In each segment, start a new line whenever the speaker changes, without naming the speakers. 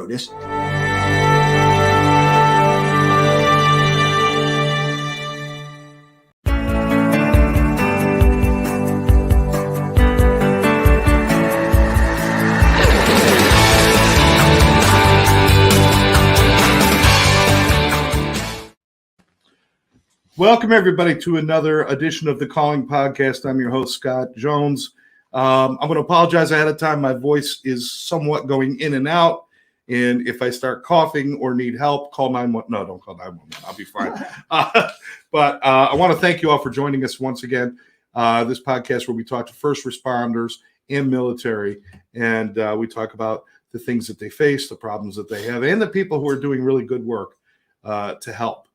notice.
Welcome, everybody, to another edition of the Calling Podcast. I'm your host, Scott Jones. I'm going to apologize ahead of time. My voice is somewhat going in and out. And if I start coughing or need help, call 911. No, don't call 911. I'll be fine. But I want to thank you all for joining us once again. This podcast where we talk to first responders and military. And we talk about the things that they face, the problems that they have, and the people who are doing really good work to help.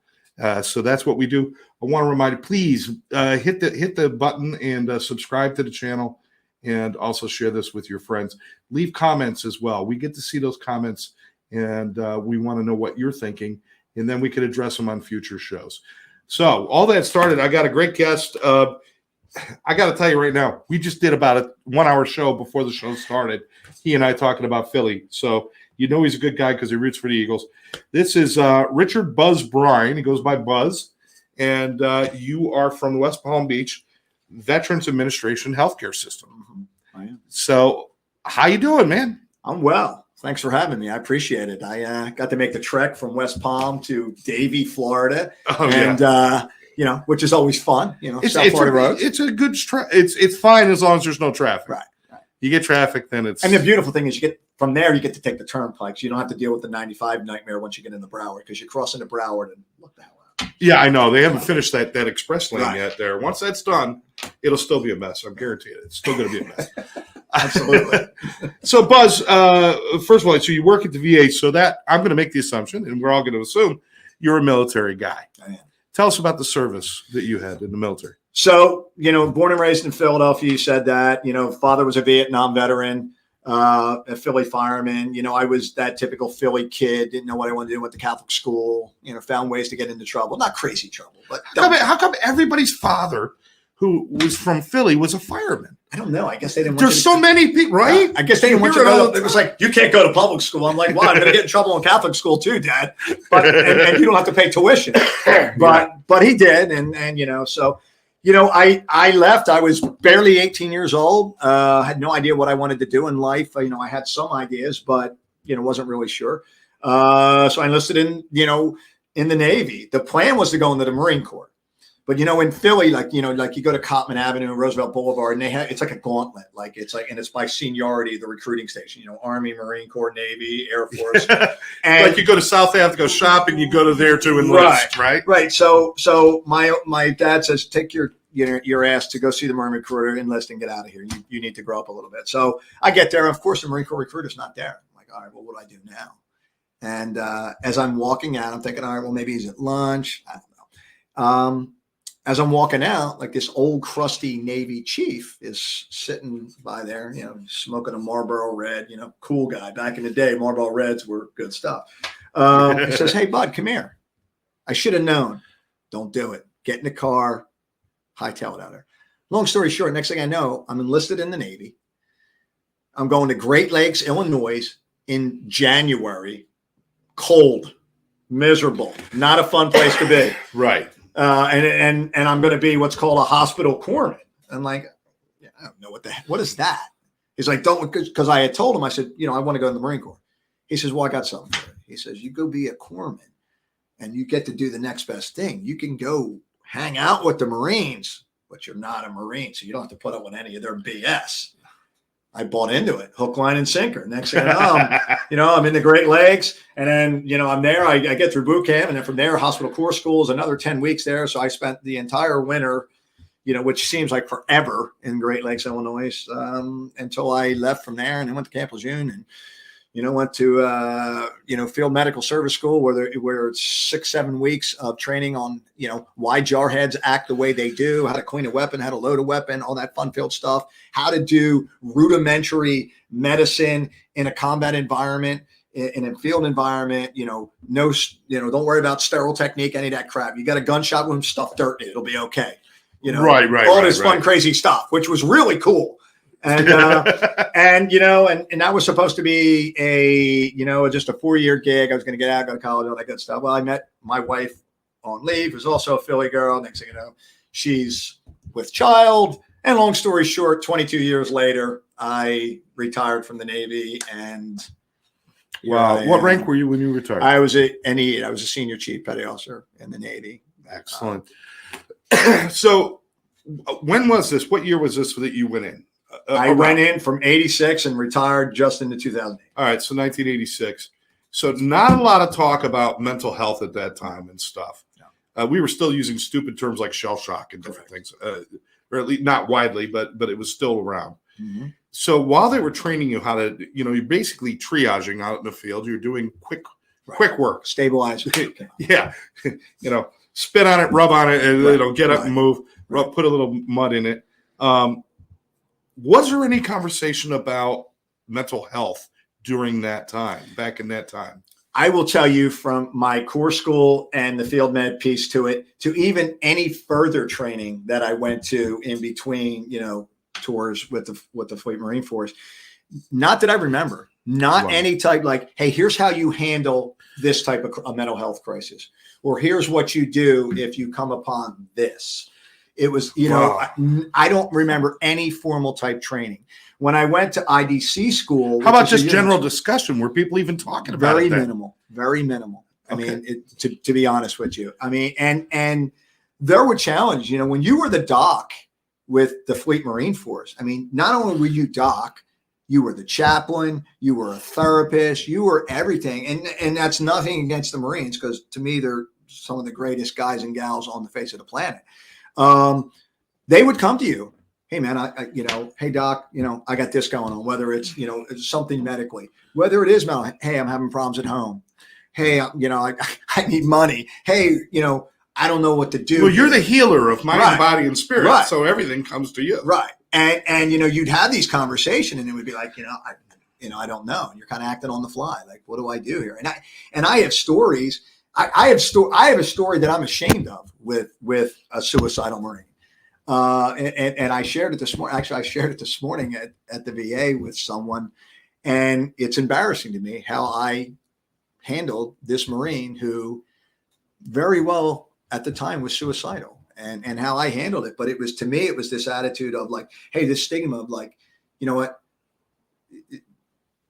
So that's what we do. I want to remind you, please hit the button and subscribe to the channel, and also share this with your friends. Leave comments as well. We get to see those comments, and we want to know what you're thinking, and then we can address them on future shows. So all that started, I got a great guest. I got to tell you right now, we just did about a 1 hour show before the show started. He and I talking about Philly. So you know he's a good guy because he roots for the Eagles. This is Richard Buzz Bryan. He goes by Buzz. And you are from the West Palm Beach Veterans Administration healthcare system.
I am.
So how you doing, man?
I'm well. Thanks for having me. I appreciate it. I got to make the trek from West Palm to Davie, Florida.
Oh, and,
which is always fun.
South Florida roads. It's a good it's fine as long as there's no traffic.
Right.
You get traffic, then it's.
And the beautiful thing is you get to take the turnpikes. You don't have to deal with the 95 nightmare once you get into Broward, because you cross into Broward and look the hell out.
Yeah, I know. They haven't finished that express lane yet there. Once that's done, it'll still be a mess. I'm guaranteed it. It's still going to be a mess.
Absolutely.
So, Buzz, first of all, so you work at the VA, so that I'm going to make the assumption, and we're all going to assume you're a military guy.
I am.
Tell us about the service that you had in the military.
So, born and raised in Philadelphia, you said that. Father was a Vietnam veteran, a Philly fireman. I was that typical Philly kid, didn't know what I wanted to do, went to Catholic school, found ways to get into trouble. Not crazy trouble, but
how come everybody's father who was from Philly was a fireman?
I don't know. I guess they didn't want
There's so many people, right?
I guess they didn't want you to go. It was like, you can't go to public school. I'm like, well, I'm going to get in trouble in Catholic school too, Dad. But and you don't have to pay tuition. But he did, so. I left. I was barely 18 years old. Had no idea what I wanted to do in life. I had some ideas, but wasn't really sure. So I enlisted in the Navy. The plan was to go into the Marine Corps, but in Philly, like you go to Cottman Avenue, Roosevelt Boulevard, and it's like a gauntlet. And it's by seniority, the recruiting station. Army, Marine Corps, Navy, Air Force. And
like you go to South Ave to go shopping, you go to there to enlist, right?
Right. So my dad says, take your ass to go see the Marine recruiter, enlist, and get out of here. You need to grow up a little bit. So I get there, and of course the Marine Corps recruiter's not there. I'm like, all right, well, what do I do now? And as I'm walking out, I'm thinking, all right, well, maybe he's at lunch. I don't know. As I'm walking out, like this old crusty Navy chief is sitting by there, smoking a Marlboro Red, cool guy. Back in the day, Marlboro Reds were good stuff. He says, hey, bud, come here. I should have known. Don't do it. Get in the car, hightail it out there. Long story short, next thing I know, I'm enlisted in the Navy. I'm going to Great Lakes, Illinois in January. Cold, miserable, not a fun place to be.
Right.
And I'm going to be what's called a hospital corpsman. I'm like, I don't know what is that? He's like, don't, because I had told him, I said, I want to go to the Marine Corps. He says, well, I got something for you. He says, you go be a corpsman and you get to do the next best thing. You can go hang out with the Marines, but you're not a Marine. So you don't have to put up with any of their BS. I bought into it, hook, line, and sinker. Next thing I know, I'm in the Great Lakes, and then, I'm there. I get through boot camp, and then from there, hospital corps school is another 10 weeks there. So I spent the entire winter, which seems like forever in Great Lakes, Illinois, until I left from there, and then went to Camp Lejeune, and went to field medical service school where it's 6-7 weeks of training on why jarheads act the way they do, how to clean a weapon, how to load a weapon, all that fun filled stuff, how to do rudimentary medicine in a combat environment, in a field environment. Don't worry about sterile technique, any of that crap. You got a gunshot wound, stuff dirt in it, it'll be okay. All this fun crazy stuff, which was really cool. And and that was supposed to be just a 4-year gig. I was going to get out, go to college, all that good stuff. Well, I met my wife on leave, who's also a Philly girl. Next thing you know, she's with child. And long story short, 22 years later, I retired from the Navy. And
wow, what rank were you when you retired?
I was a NE. I was a senior chief petty officer in the Navy.
Excellent. So, when was this? What year was this that you went in?
I went in from 86 and retired just into 2008.
All right, so 1986. So not a lot of talk about mental health at that time and stuff. No. We were still using stupid terms like shell shock and different things, or at least not widely, but it was still around.
Mm-hmm.
So while they were training you how to, you're basically triaging out in the field. You're doing quick work,
stabilize.
Yeah, spit on it, rub on it, and get up and move. Put a little mud in it. Was there any conversation about mental health during that time, back in that time?
I will tell you, from my core school and the field med piece to it, to even any further training that I went to in between, tours with the Fleet Marine Force, not that I remember, any type like, hey, here's how you handle this type of a mental health crisis, or here's what you do if you come upon this. It was, I don't remember any formal type training. When I went to IDC school.
How about just general discussion? Were people even talking about it?
Very minimal. I mean, to be honest with you, I mean, and there were challenges, when you were the doc with the Fleet Marine Force. I mean, not only were you doc, you were the chaplain, you were a therapist, you were everything. And that's nothing against the Marines, because to me, they're some of the greatest guys and gals on the face of the planet. They would come to you. Hey man, hey doc, I got this going on, whether it's, it's something medically, whether it is mental. Hey, I'm having problems at home. Hey, I need money. Hey, I don't know what to do.
Well, you're the healer of mind, body, and spirit. Right. So everything comes to you.
Right. And you'd have these conversations, and it would be like, I don't know. And you're kind of acting on the fly. Like, what do I do here? And I have stories. I have a story that I'm ashamed of with a suicidal Marine. And I shared it this morning. Actually, I shared it this morning at the VA with someone, and it's embarrassing to me how I handled this Marine who very well at the time was suicidal, and how I handled it. But it was, to me, it was this attitude of like, hey, this stigma of like, you know what?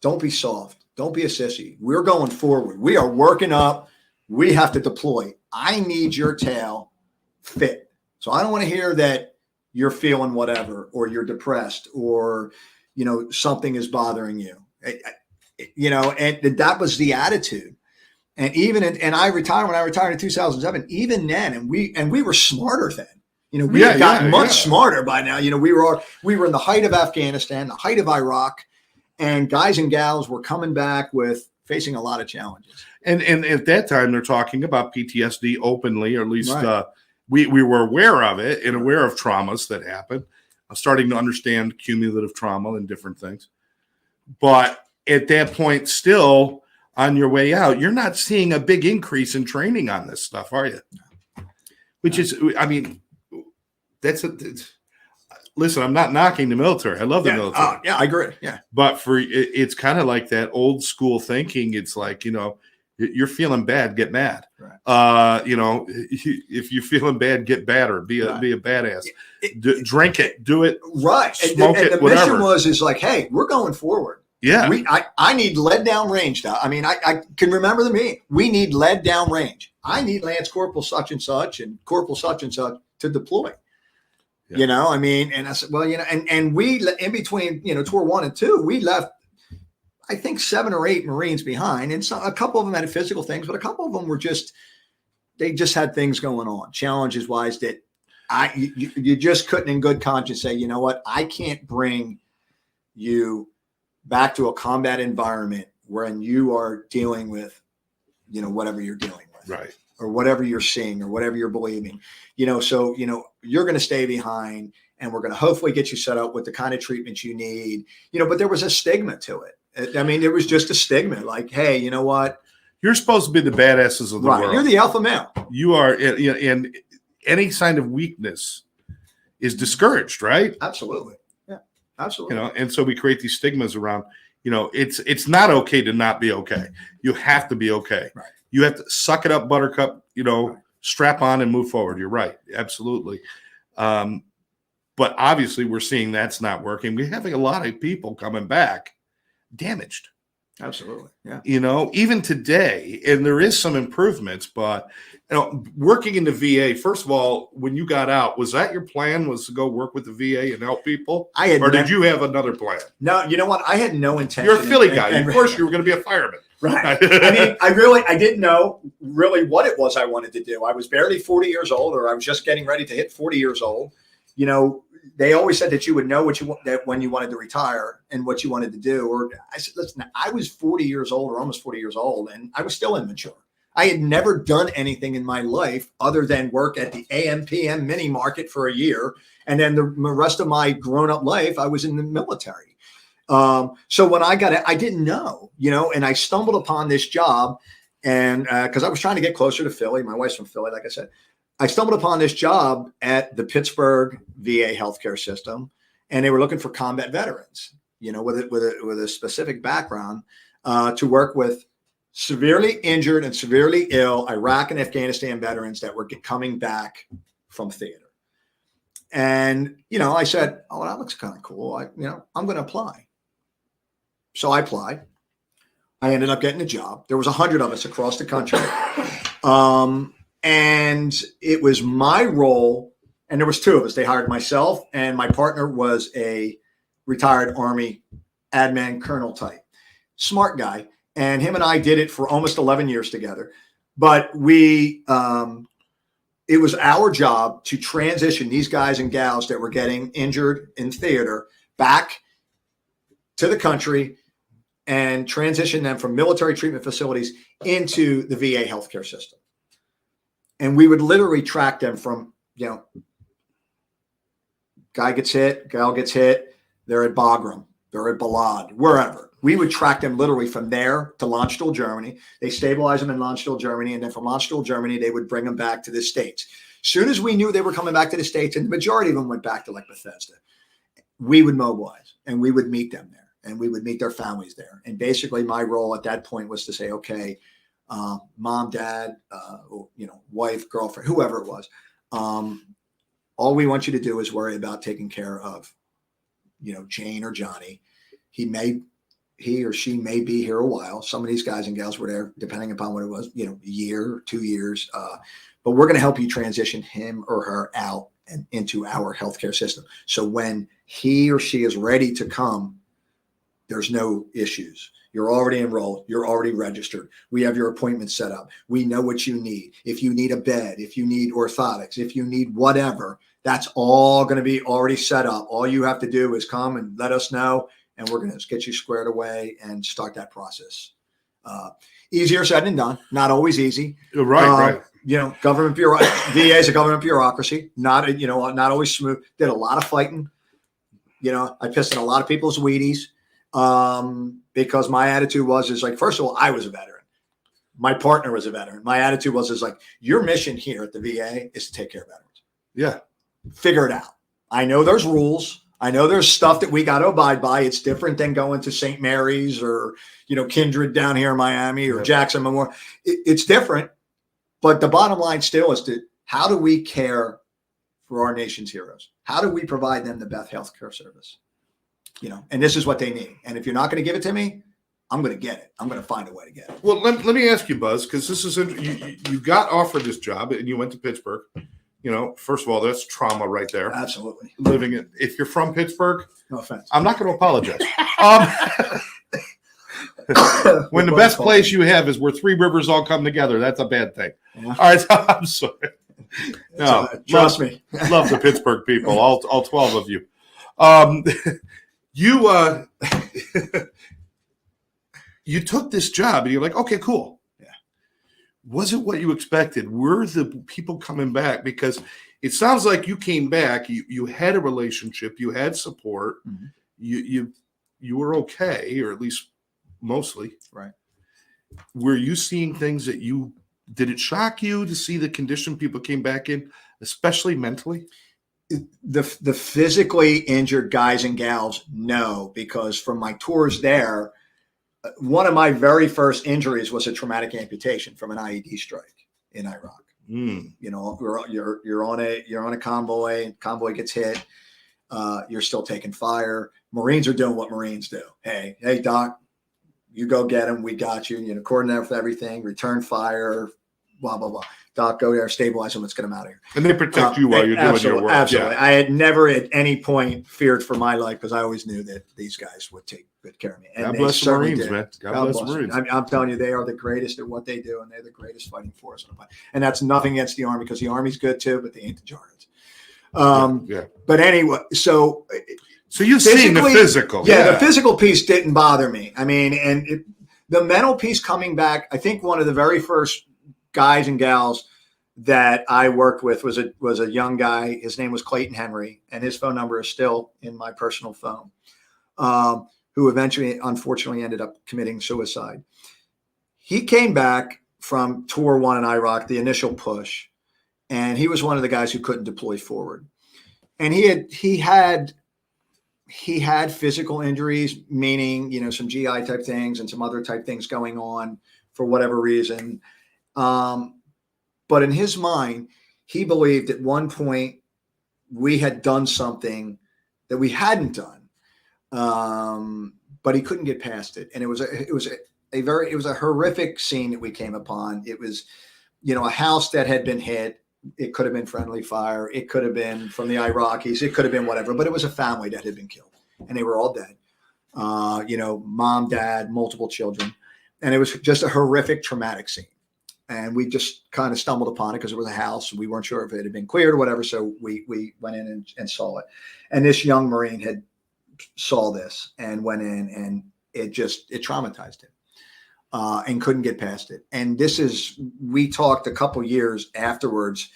Don't be soft. Don't be a sissy. We're going forward. We are working up. We have to deploy. I need your tail fit. So I don't want to hear that you're feeling whatever, or you're depressed, or, something is bothering you, and that was the attitude. And when I retired in 2007, even then, and we were smarter then, we had gotten much smarter by now. We were in the height of Afghanistan, the height of Iraq, and guys and gals were coming back facing a lot of challenges.
And at that time, they're talking about PTSD openly, or at least, we were aware of it and aware of traumas that happen. I'm starting to understand cumulative trauma and different things. But at that point, still on your way out, you're not seeing a big increase in training on this stuff, are you? Which is, I mean, listen, I'm not knocking the military. I love the military.
Yeah, I agree. Yeah.
But it's kind of like that old school thinking. It's like, you're feeling bad, get mad. Right. If you're feeling bad, get badder. Be a badass. Drink it, do it.
Right.
Smoke it.
The
Whatever.
mission is like, hey, we're going forward.
Yeah.
I need lead down range now. I mean, I can remember the meeting. We need lead down range. I need Lance Corporal such and such and Corporal such and such to deploy. Yeah. And I said, well, and we, in between, tour 1 and 2, we left, I think, 7 or 8 Marines behind. And a couple of them had physical things, but a couple of them were they just had things going on, challenges wise, that you just couldn't in good conscience say, you know what, I can't bring you back to a combat environment when you are dealing with, whatever you're dealing with.
Right.
Or whatever you're seeing or whatever you're believing, so, you're going to stay behind, and we're going to hopefully get you set up with the kind of treatment you need, but there was a stigma to it. I mean, there was just a stigma like, hey, you know what?
You're supposed to be the badasses of the world.
You're the alpha male.
You are, and any sign of weakness is discouraged, right?
Absolutely. Yeah. Absolutely.
And so we create these stigmas around, it's not okay to not be okay. You have to be okay.
Right.
You have to suck it up, buttercup,
Right.
strap on and move forward. You're right. Absolutely. But obviously we're seeing that's not working. We're having a lot of people coming back damaged.
Absolutely. Yeah.
Even today, and there is some improvements, but working in the VA, first of all, when you got out, was that your plan, was to go work with the VA and help people? Did you have another plan?
No, you know what? I had no intention.
You're a Philly guy. Of course you were going to be a fireman.
Right. I mean, I didn't know really what it was I wanted to do. I was barely 40 years old, or I was just getting ready to hit 40 years old. They always said that you would know that when you wanted to retire and what you wanted to do. Or I said, listen, I was 40 years old, or almost 40 years old, and I was still immature. I had never done anything in my life other than work at the AM/PM mini market for a year. And then the rest of my grown up life, I was in the military. So when I got it, I didn't know, and I stumbled upon this job, and because I was trying to get closer to Philly. My wife's from Philly, like I said. I stumbled upon this job at the Pittsburgh VA healthcare system, and they were looking for combat veterans, with a specific background, to work with severely injured and severely ill Iraq and Afghanistan veterans that were coming back from theater. And, I said, oh, that looks kind of cool. I'm going to apply. So I applied. I ended up getting a job. There was 100 of us across the country. And it was my role, and there was two of us. They hired myself, and my partner was a retired Army admin colonel type, smart guy. And him and I did it for almost 11 years together. But it was our job to transition these guys and gals that were getting injured in theater back to the country and transition them from military treatment facilities into the VA healthcare system. And we would literally track them from, guy gets hit, gal gets hit, they're at Bagram, they're at Balad, wherever. We would track them literally from there to Landstuhl, Germany. They stabilize them in Landstuhl, Germany. And then from Landstuhl, Germany, they would bring them back to the States. Soon as we knew they were coming back to the States, and the majority of them went back to like Bethesda, we would mobilize and we would meet them there, and we would meet their families there. And basically my role at that point was to say, okay, mom, dad, wife, girlfriend, whoever it was. All we want you to do is worry about taking care of, Jane or Johnny. He or she may be here a while. Some of these guys and gals were there, depending upon what it was, a year, 2 years. But we're going to help you transition him or her out and into our healthcare system. So when he or she is ready to come, there's no issues. You're already enrolled. You're already registered. We have your appointment set up. We know what you need. If you need a bed, if you need orthotics, if you need whatever, that's all going to be already set up. All you have to do is come and let us know, and we're going to get you squared away and start that process. Easier said than done. Not always easy.
Right.
Government VA is a government bureaucracy. Not always smooth. Did a lot of fighting. I pissed in a lot of people's Wheaties. Because my attitude is like, first of all, I was a veteran. My partner was a veteran. My attitude is like, your mission here at the VA is to take care of veterans.
Yeah.
Figure it out. I know there's rules. I know there's stuff that we got to abide by. It's different than going to St. Mary's or, Kindred down here in Miami or Jackson Memorial. It's different. But the bottom line still is how do we care for our nation's heroes? How do we provide them the best healthcare service? And this is what they need. And if you're not going to give it to me, I'm going to get it. I'm going to find a way to get it.
Well, let me ask you, Buzz, because this is you got offered this job and you went to Pittsburgh. First of all, that's trauma right there.
Absolutely.
Living it. If you're from Pittsburgh,
no offense,
I'm not going to apologize. When the best place you have is where three rivers all come together, that's a bad thing. Yeah. All right, so I'm sorry. No,
trust me.
Love the Pittsburgh people, all 12 of you. You took this job and you're like, okay, cool.
Yeah.
Was it what you expected? Were the people coming back? Because it sounds like you came back, you had a relationship, you had support,
mm-hmm.
you were okay, or at least mostly.
Right.
Were you seeing things that did it shock you to see the condition people came back in, especially mentally?
the physically injured guys and gals, no, because from my tours there, one of my very first injuries was a traumatic amputation from an IED strike in Iraq. You know, you're on a convoy gets hit, you're still taking fire. Marines are doing what Marines do. Hey, doc, you go get them. We got you. You know, coordinate with everything, return fire, blah, blah, blah. Doc, go there, stabilize them. Let's get them out of here.
And they protect you while you're doing your work.
Absolutely. Yeah. I had never at any point feared for my life because I always knew that these guys would take good care of me. And
God bless the Marines, man. God bless the Marines.
I'm telling you, they are the greatest at what they do, and they're the greatest fighting force. And that's nothing against the Army because the Army's good too, but they ain't the Giants. But anyway, so
you've seen the physical.
Yeah, the physical piece didn't bother me. I mean, and the mental piece coming back, I think one of the very first guys and gals that I worked with was a young guy. His name was Clayton Henry, and his phone number is still in my personal phone, who eventually, unfortunately, ended up committing suicide. He came back from Tour 1 in Iraq, the initial push, and he was one of the guys who couldn't deploy forward. And he had physical injuries, meaning, you know, some GI type things and some other type things going on for whatever reason. But in his mind, he believed at one point we had done something that we hadn't done, but he couldn't get past it. And it was a horrific scene that we came upon. It was, you know, a house that had been hit. It could have been friendly fire. It could have been from the Iraqis. It could have been whatever, but it was a family that had been killed and they were all dead. You know, mom, dad, multiple children. And it was just a horrific, traumatic scene. And we just kind of stumbled upon it because it was a house. We weren't sure if it had been cleared or whatever. So we went in and saw it. And this young Marine had saw this and went in, and it traumatized him and couldn't get past it. And we talked a couple years afterwards,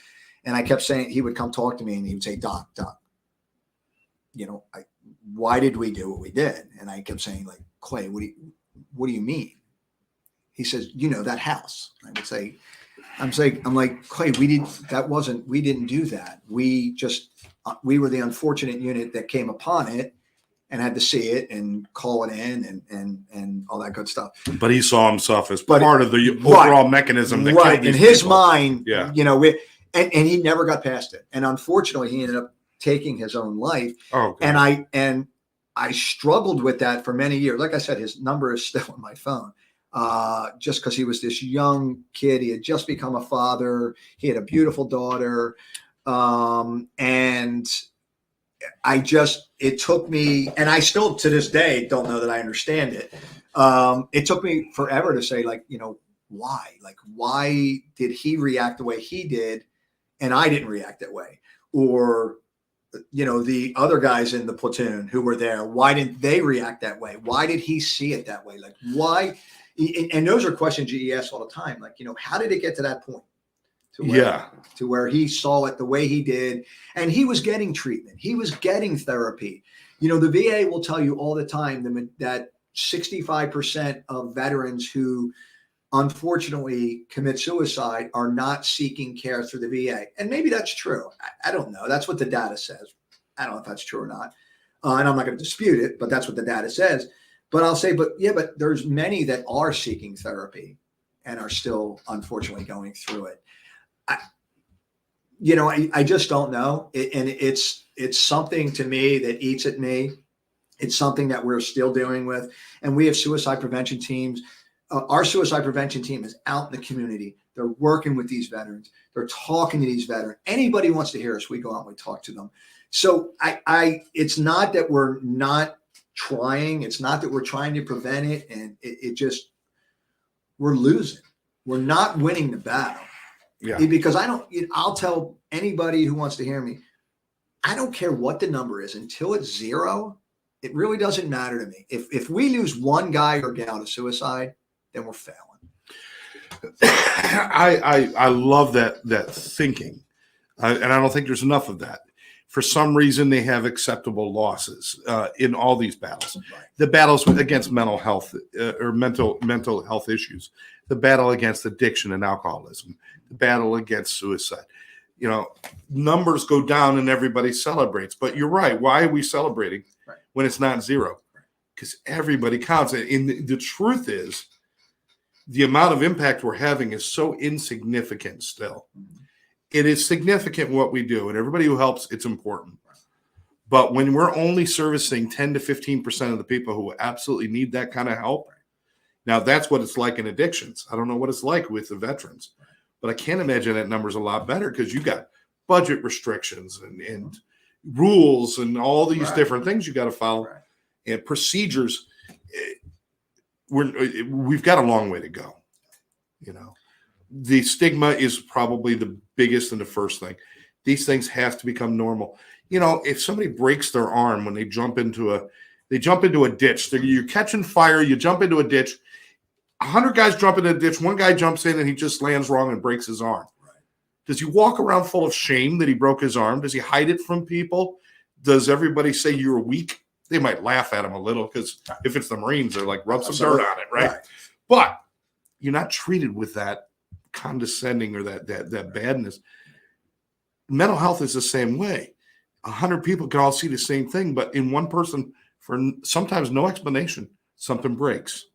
and I kept saying, he would come talk to me and he would say, Doc, you know, why did we do what we did? And I kept saying, like, Clay, what do you mean? He says, you know, that house. I would say, I'm like, Clay, we didn't do that. We were the unfortunate unit that came upon it and had to see it and call it in and all that good stuff.
But he saw himself as part of the overall mechanism. That
right. In his mind,
yeah.
You know, and he never got past it. And unfortunately, he ended up taking his own life.
Oh, God.
And I struggled with that for many years. Like I said, his number is still on my phone. Just because he was this young kid, he had just become a father. He had a beautiful daughter. And it took me, and I still to this day don't know that I understand it. It took me forever to say, like, you know, why did he react the way he did and I didn't react that way? Or, you know, the other guys in the platoon who were there, why didn't they react that way? Why did he see it that way? Like, why? And those are questions you ask all the time. Like, you know, how did it get to that point? To where he saw it the way he did, and he was getting treatment. He was getting therapy. You know, the VA will tell you all the time that 65% of veterans who unfortunately commit suicide are not seeking care through the VA. And maybe that's true. I don't know. That's what the data says. I don't know if that's true or not. And I'm not going to dispute it, but that's what the data says. But I'll say, but there's many that are seeking therapy and are still unfortunately going through it. I just don't know. And it's something to me that eats at me. It's something that we're still dealing with. And we have suicide prevention teams. Our suicide prevention team is out in the community. They're working with these veterans. They're talking to these veterans. Anybody who wants to hear us, we go out and we talk to them. So it's not that we're not trying. It's not that we're trying to prevent it. And we're losing. We're not winning the battle.
Yeah.
Because I'll tell anybody who wants to hear me, I don't care what the number is until it's zero. It really doesn't matter to me. If we lose one guy or gal to suicide, then we're failing.
I love that thinking. And I don't think there's enough of that. For some reason, they have acceptable losses in all these battles.
Right.
The battles against mental health or mental health issues, the battle against addiction and alcoholism, the battle against suicide. numbers go down and everybody celebrates. But you're right. Why are we celebrating when it's not zero? Because everybody counts. And the truth is, the amount of impact we're having is so insignificant still. It is significant what we do, and everybody who helps, it's important. But when we're only servicing 10 to 15% of the people who absolutely need that kind of help, now that's what it's like in addictions. I don't know what it's like with the veterans, but I can't imagine that number's a lot better because you got budget restrictions and rules and all these different things you got to follow and procedures. We've got a long way to go. The stigma is probably the biggest and the first thing. These things have to become normal. If somebody breaks their arm when they jump into a ditch, you're catching fire, you jump into a ditch, 100 guys jump into a ditch, one guy jumps in and he just lands wrong and breaks his arm. Does he walk around full of shame that he broke his arm? Does he hide it from people? Does everybody say you're weak? They might laugh at him a little because if it's the Marines, they're like, rub some dirt on it, right? But you're not treated with that condescending or that badness. Mental health is the same way. 100 people can all see the same thing, but in one person, for sometimes no explanation, something breaks.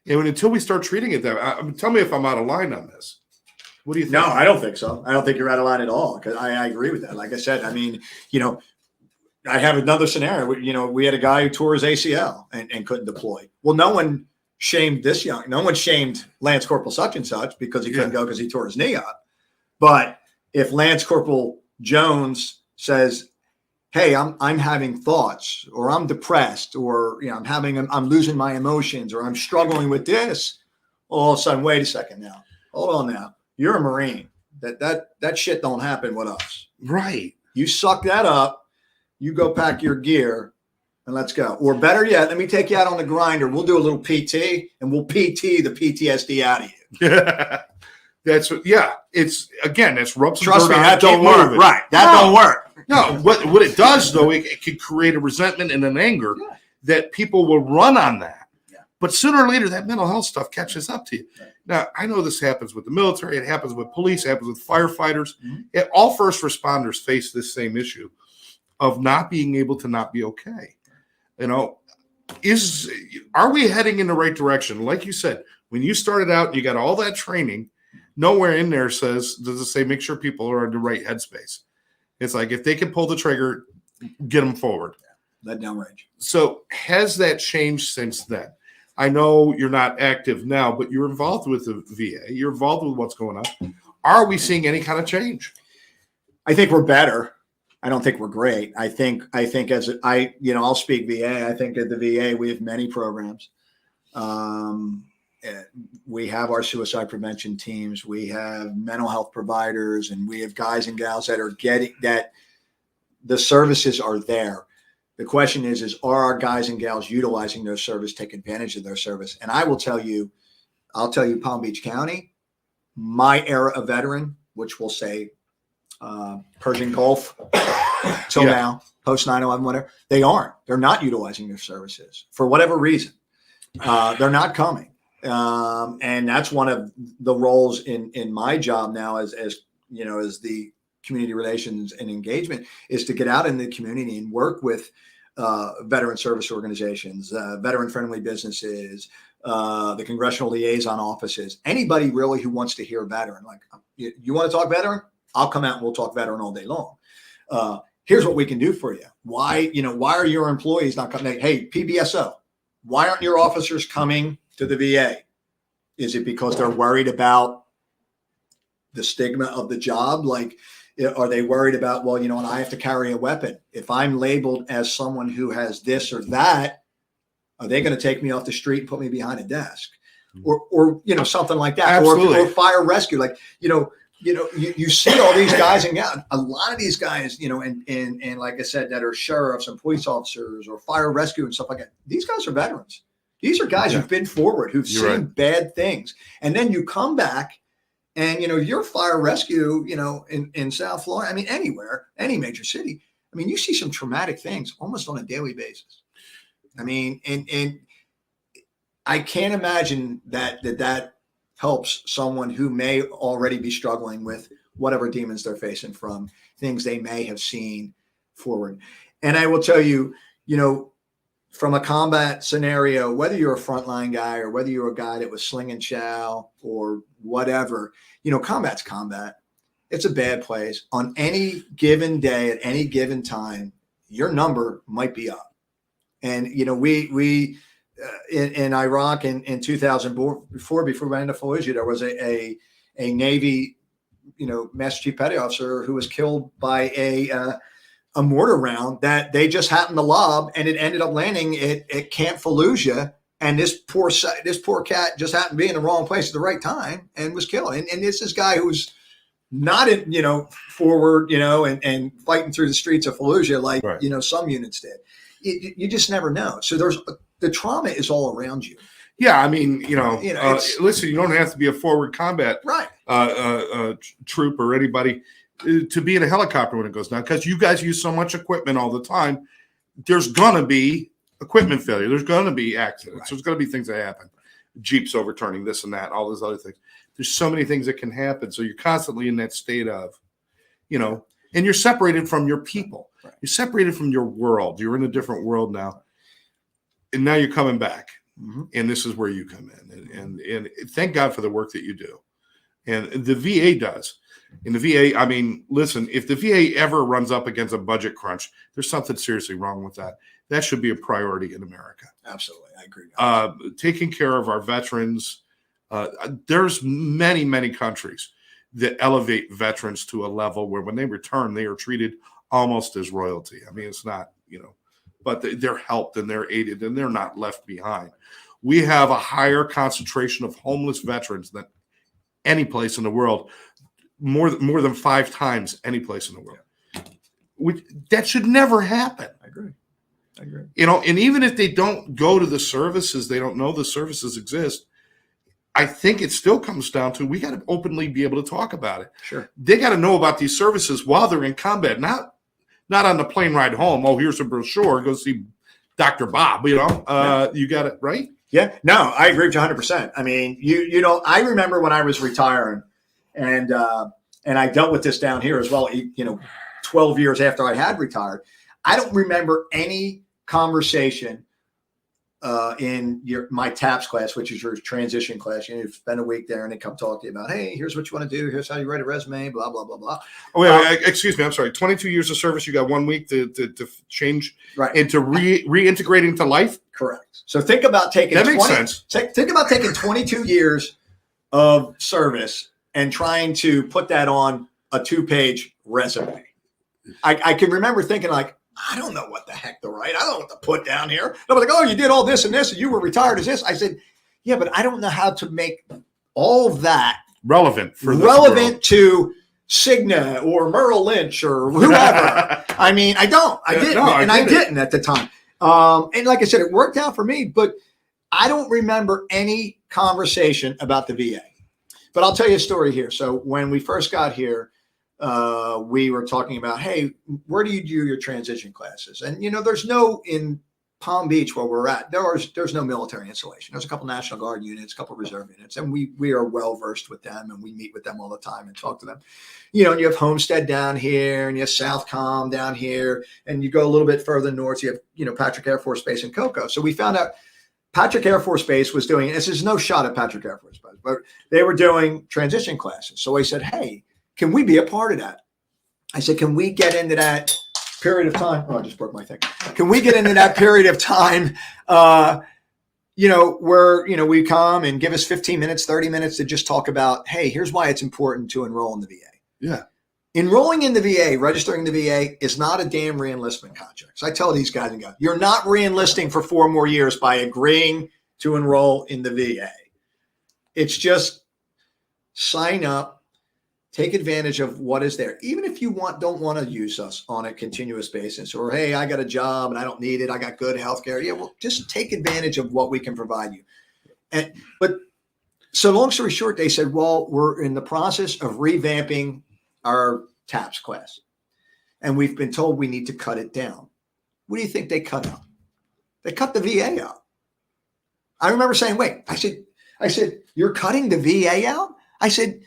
And until we start treating it that, tell me if I'm out of line on this. What do you think?
No, I don't think so. I don't think you're out of line at all. Because I agree with that. Like I said, I mean, I have another scenario. We had a guy who tore his ACL and couldn't deploy. Well, no one shamed no one shamed Lance Corporal such and such because he couldn't go because he tore his knee up. But if Lance Corporal Jones says, hey, I'm having thoughts, or I'm depressed, or I'm losing my emotions, or I'm struggling with this, all of a sudden, wait a second now. Hold on now. You're a Marine. That shit don't happen with us.
Right.
You suck that up, you go pack your gear, and let's go. Or better yet, let me take you out on the grinder. We'll do a little PT, and we'll PT the PTSD out of you. It's rub some
Trust
me,
on,
that don't work. Right. That don't work.
No, what it does, though, it can create a resentment and an anger that people will run on that. Yeah. But sooner or later, that mental health stuff catches up to you. Right. Now, I know this happens with the military. It happens with police. It happens with firefighters. Mm-hmm. All first responders face this same issue of not being able to not be okay. Are we heading in the right direction? Like you said, when you started out, you got all that training. Nowhere in there does it say make sure people are in the right headspace. It's like if they can pull the trigger, get them forward.
Let downrange.
So has that changed since then? I know you're not active now, but you're involved with the VA. You're involved with what's going on. Are we seeing any kind of change?
I think we're better. I don't think we're great. I think I'll speak VA. I think at the VA we have many programs. We have our suicide prevention teams. We have mental health providers, and we have guys and gals that are getting that. The services are there. The question is are our guys and gals utilizing their service, take advantage of their service? And I'll tell you, Palm Beach County, my era of veteran, which we'll say Persian Gulf till now, post 9/11, whatever, they're not utilizing their services for whatever reason. They're not coming. And that's one of the roles in my job now as the community relations and engagement is to get out in the community and work with veteran service organizations, veteran friendly businesses, the congressional liaison offices, anybody really who wants to hear veteran. Like, you want to talk veteran? I'll come out and we'll talk veteran all day long. Here's what we can do for you. Why are your employees not coming? Hey, PBSO, why aren't your officers coming to the VA? Is it because they're worried about the stigma of the job? Like, are they worried about, I have to carry a weapon. If I'm labeled as someone who has this or that, are they going to take me off the street and put me behind a desk? Or something like that.
Absolutely.
Or fire rescue. Like, you see all these guys and a lot of these guys, and like I said, that are sheriffs and police officers or fire rescue and stuff like that. These guys are veterans. These are guys who've been forward, who've seen bad things. And then you come back and, you're fire rescue, in South Florida. I mean, anywhere, any major city. I mean, you see some traumatic things almost on a daily basis. I mean, and I can't imagine that helps someone who may already be struggling with whatever demons they're facing from things they may have seen forward. And I will tell you, from a combat scenario, whether you're a frontline guy or whether you're a guy that was slinging chow or whatever, combat's combat. It's a bad place. On any given day, at any given time, your number might be up. And, we in Iraq in 2004, before we went into Fallujah, there was a Navy, Master Chief Petty Officer who was killed by a mortar round that they just happened to lob, and it ended up landing at Camp Fallujah. And this poor cat just happened to be in the wrong place at the right time and was killed. And this guy who's not in, forward, and fighting through the streets of Fallujah like, right. Some units did. You just never know. So the trauma is all around you.
Yeah, I mean, listen, you don't have to be a forward combat troop or anybody to be in a helicopter when it goes down, because you guys use so much equipment all the time. There's going to be equipment failure. There's going to be accidents. Right. There's going to be things that happen. Jeeps overturning, this and that, all those other things. There's so many things that can happen. So you're constantly in that state of, and you're separated from your people. Right. You're separated from your world. You're in a different world now. And now you're coming back. Mm-hmm. And this is where you come in. And thank God for the work that you do. And the VA does. In the VA, I mean, listen, if the VA ever runs up against a budget crunch, there's something seriously wrong with that. That should be a priority in America.
Absolutely. I agree.
Taking care of our veterans. There's many, many countries that elevate veterans to a level where when they return, they are treated almost as royalty. I mean, it's not, but they're helped and they're aided and they're not left behind. We have a higher concentration of homeless veterans than any place in the world, more than 5 times any place in the world. Yeah. That should never happen.
I agree.
And even if they don't go to the services, they don't know the services exist. I think it still comes down to, we got to openly be able to talk about it.
Sure.
They got to know about these services while they're in combat, not on the plane ride home. Oh, here's a brochure. Go see Dr. Bob. You got it right.
Yeah. No, I agree with you 100%. I mean, I remember when I was retiring, and I dealt with this down here as well. 12 years after I had retired, I don't remember any conversation in my TAPS class, which is your transition class. You spend a week there and they come talk to you about, hey, here's what you want to do. Here's how you write a resume, blah, blah, blah, blah.
Oh, wait, excuse me. I'm sorry. 22 years of service. You got 1 week to change into reintegrating into life.
Correct. So think about taking
that makes sense.
Think about taking 22 years of service and trying to put that on a 2-page resume. I can remember thinking like, I don't know what the heck to write. I don't know what to put down here. I was like, oh, you did all this and this, and you were retired as this. I said, yeah, but I don't know how to make all of that
relevant
to Cigna or Merrill Lynch or whoever. I mean, I don't. I didn't. I didn't at the time. And like I said, it worked out for me, but I don't remember any conversation about the VA. But I'll tell you a story here. So when we first got here, we were talking about, hey, where do you do your transition classes? And, there's no, in Palm Beach where we're at, there's no military installation. There's a couple National Guard units, a couple reserve units, and we are well versed with them, and we meet with them all the time and talk to them. And you have Homestead down here, and you have Southcom down here, and you go a little bit further north, you have, Patrick Air Force Base in Cocoa. So we found out Patrick Air Force Base was doing, this is no shot at Patrick Air Force Base, but they were doing transition classes. So I said, hey, can we be a part of that? I said, can we get into that period of time? Oh, I just broke my thing. Can we get into that period of time, where, we come and give us 15 minutes, 30 minutes to just talk about, hey, here's why it's important to enroll in the VA.
Yeah.
Enrolling in the VA, registering the VA is not a damn reenlistment contract. So I tell these guys and guys, you're not reenlisting for 4 more years by agreeing to enroll in the VA. It's just sign up. Take advantage of what is there. Even if you don't want to use us on a continuous basis, or, hey, I got a job and I don't need it. I got good healthcare. Yeah, well, just take advantage of what we can provide you. But so long story short, they said, well, we're in the process of revamping our TAPS class. And we've been told we need to cut it down. What do you think they cut out? They cut the VA out. I remember saying, wait, I said, you're cutting the VA out? I said,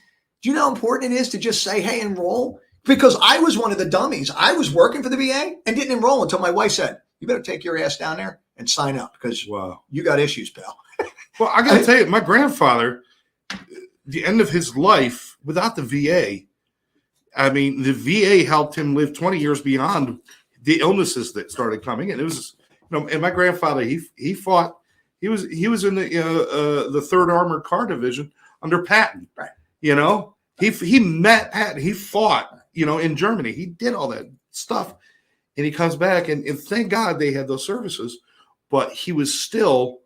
Do you know how important it is to just say, hey, enroll? Because I was one of the dummies. I was working for the VA and didn't enroll until my wife said, you better take your ass down there and sign up because you got issues, pal.
Well, I got to tell you, my grandfather, the end of his life without the VA, I mean, the VA helped him live 20 years beyond the illnesses that started coming. And it was, and my grandfather, he fought, he was in the 3rd Armored Car Division under Patton.
Right.
He met Patton, he fought, in Germany. He did all that stuff. And he comes back, and thank God they had those services, but he was still,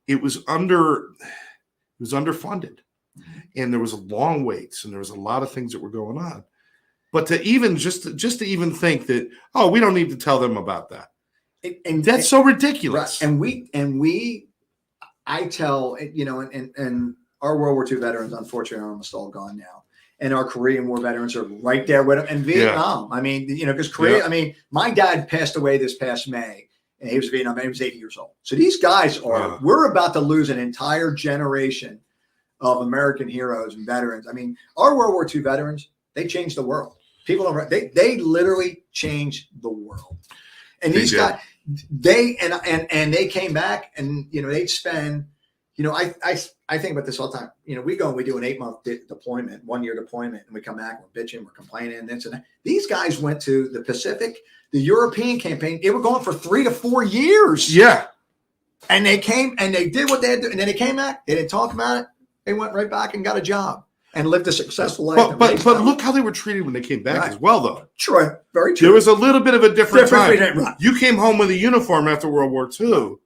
it was underfunded, and there was long waits, and there was a lot of things that were going on. But to even just to even think that, oh, we don't need to tell them about that, and that's so ridiculous.
Right. And I tell, and our World War II veterans, unfortunately, are almost all gone now. And our Korean War veterans are right there with them. And Vietnam, I mean, because Korea, I mean, my dad passed away this past May, and he was Vietnam, and he was 80 years old. So these guys we're about to lose an entire generation of American heroes and veterans. I mean, our World War II veterans, they changed the world. People don't, they literally changed the world. And these guys, they came back, and, they'd spend, I think about this all the time. We go and we do an 8-month deployment, 1-year deployment, and we come back, we're bitching, we're complaining, this and that. These guys went to the Pacific, the European campaign. They were going for 3 to 4 years.
Yeah.
And they came and they did what they had to, and then they came back. They didn't talk about it. They went right back and got a job and lived a successful life.
But look how they were treated when they came back as well, though.
True. Very true.
There was a little bit of a different time.
Right.
You came home with a uniform after World War II.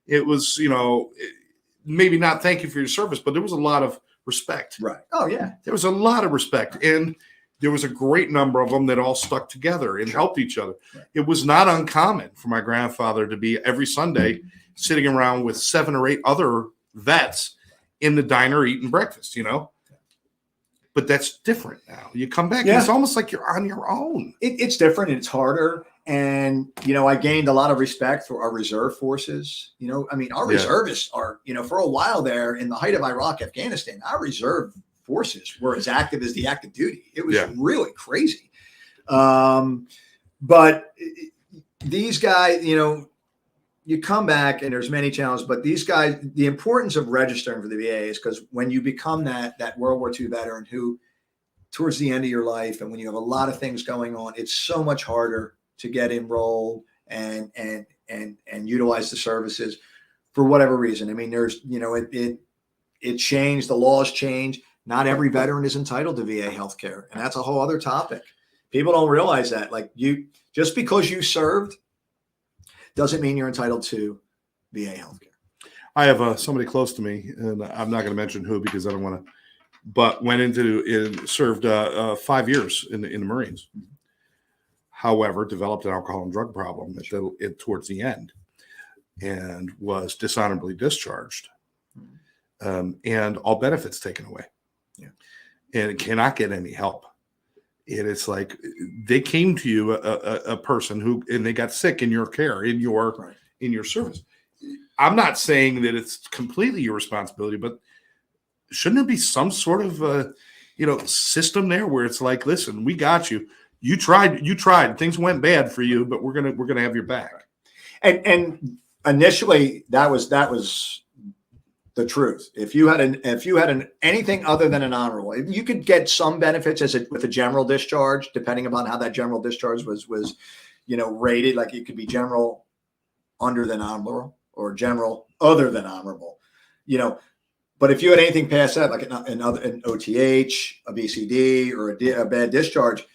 It was, maybe not thank you for your service, but there was a lot of respect.
Right. Oh, yeah.
There was a lot of respect. And there was a great number of them that all stuck together and helped each other. Right. It was not uncommon for my grandfather to be every Sunday sitting around with 7 or 8 other vets in the diner eating breakfast, But that's different now. You come back, and it's almost like you're on your own.
It's different, and it's harder. And, I gained a lot of respect for our reserve forces. Our reservists are, for a while there in the height of Iraq, Afghanistan, our reserve forces were as active as the active duty. It was really crazy. But these guys, you come back and there's many challenges, but these guys, the importance of registering for the VA is because when you become that World War II veteran who towards the end of your life, and when you have a lot of things going on, it's so much harder to get enrolled and utilize the services for whatever reason. I mean, there's, it changed, the laws changed. Not every veteran is entitled to VA healthcare. And that's a whole other topic. People don't realize that. Like, just because you served doesn't mean you're entitled to VA healthcare.
I have somebody close to me, and I'm not going to mention who because I don't want to, but went into served 5 years in the Marines. However, developed an alcohol and drug problem towards the end, and was dishonorably discharged, and all benefits taken away, and cannot get any help. And it's like they came to you, a person who, and they got sick in your care, in your service. I'm not saying that it's completely your responsibility, but shouldn't there be some sort of system there where it's like, listen, we got you. You tried. Things went bad for you, but we're gonna have your back.
And initially, that was the truth. If you had anything other than an honorable, you could get some benefits with a general discharge, depending upon how that general discharge was rated. Like it could be general under than honorable or general other than honorable, But if you had anything past that, like an OTH, a BCD, or a bad discharge,